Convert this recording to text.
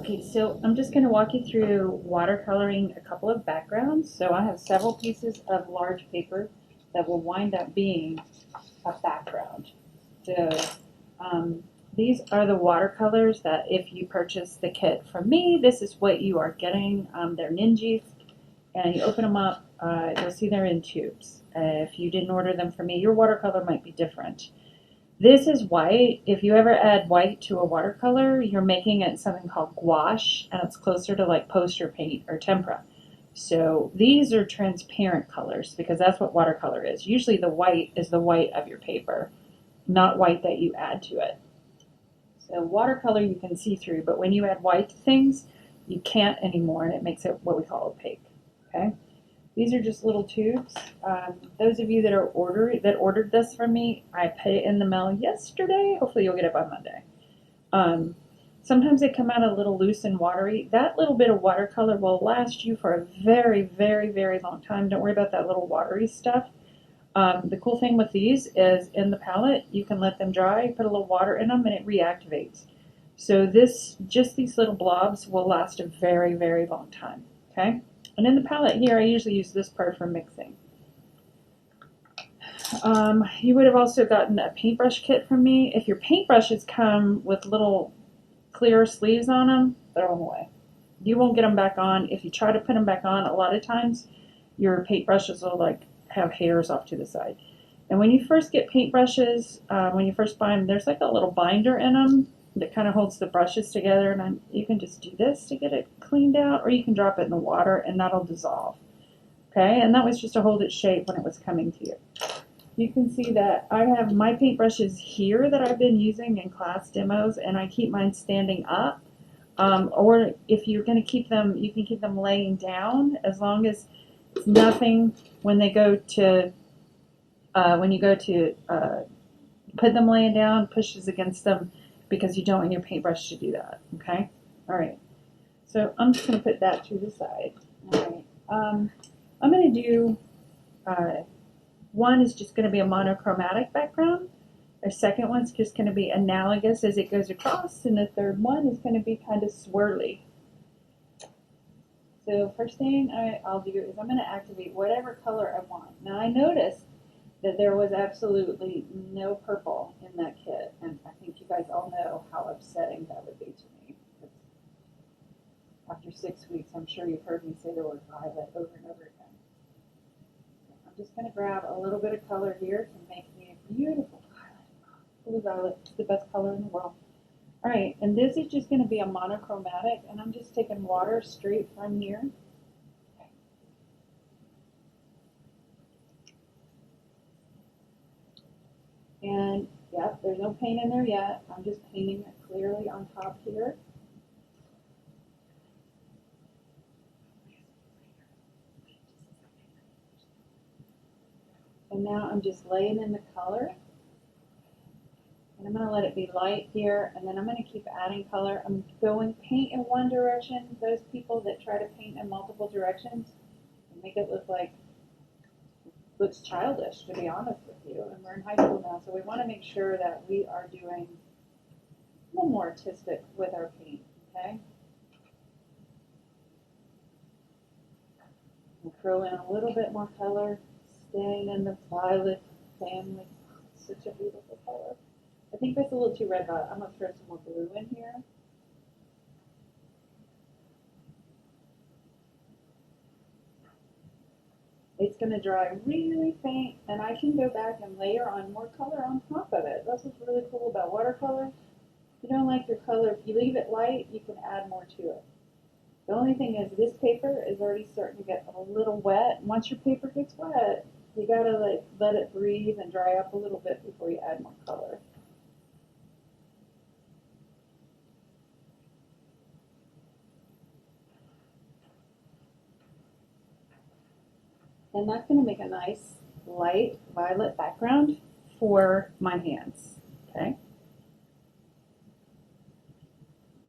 Okay, so I'm just going to walk you through watercoloring a couple of backgrounds. So I have several pieces of large paper that will wind up being a background. So these are the watercolors that if you purchase the kit from me, this is what you are getting. They're Ninjas, and you open them up, you'll see they're in tubes. If you didn't order them from me, your watercolor might be different. This is white. If you ever add white to a watercolor, you're making it something called gouache, and it's closer to like poster paint or tempera. So these are transparent colors because that's what watercolor is. Usually the white is the white of your paper, not white that you add to it. So watercolor you can see through, but when you add white to things, you can't anymore, and it makes it what we call opaque. Okay. These are just little tubes. Those of you that ordered this from me, I put it in the mail yesterday. Hopefully you'll get it by Monday. Sometimes they come out a little loose and watery. That little bit of watercolor will last you for a very, very, very long time. Don't worry about that little watery stuff. The cool thing with these is in the palette, you can let them dry, put a little water in them, and it reactivates. So just these little blobs will last a very, very long time. Okay? And in the palette here, I usually use this part for mixing. You would have also gotten a paintbrush kit from me. If your paintbrushes come with little clear sleeves on them, throw them away. You won't get them back on. If you try to put them back on, a lot of times your paintbrushes will like have hairs off to the side. And when you first get paintbrushes, when you first buy them, there's like a little binder in them that kind of holds the brushes together, and you can just do this to get it cleaned out, or you can drop it in the water and that'll dissolve. Okay, and that was just to hold its shape when it was coming to you. You can see that I have my paintbrushes here that I've been using in class demos, and I keep mine standing up. Or if you're going to keep them, you can keep them laying down as long as it's nothing when they go to when you go to put them laying down, pushes against them, because you don't want your paintbrush to do that. Okay? All right. So I'm just going to put that to the side. All right. I'm going to do one is just going to be a monochromatic background. The second one's just going to be analogous as it goes across, and the third one is going to be kind of swirly. So first thing I'll do is I'm going to activate whatever color I want. Now I noticed that there was absolutely no purple in that kit, and I think you guys all know how upsetting that would be to me. After 6 weeks, I'm sure you've heard me say the word violet over and over again. I'm just going to grab a little bit of color here to make me a beautiful violet. Blue violet is the best color in the world. All right, and this is just going to be a monochromatic, and I'm just taking water straight from here. And yep, there's no paint in there yet. I'm just painting it clearly on top here. And now I'm just laying in the color. And I'm going to let it be light here, and then I'm going to keep adding color. I'm going paint in one direction. Those people that try to paint in multiple directions and make it looks childish, to be honest with you. And we're in high school now, so we want to make sure that we are doing a little more artistic with our paint, okay? We'll throw in a little bit more color, staying in the violet family. It's such a beautiful color. I think that's a little too red hot. I'm going to throw some more blue in here. It's going to dry really faint, and I can go back and layer on more color on top of it. That's what's really cool about watercolor. If you don't like your color, if you leave it light, you can add more to it. The only thing is this paper is already starting to get a little wet. Once your paper gets wet, you got to let it breathe and dry up a little bit before you add more color. And that's going to make a nice light violet background for my hands. Okay.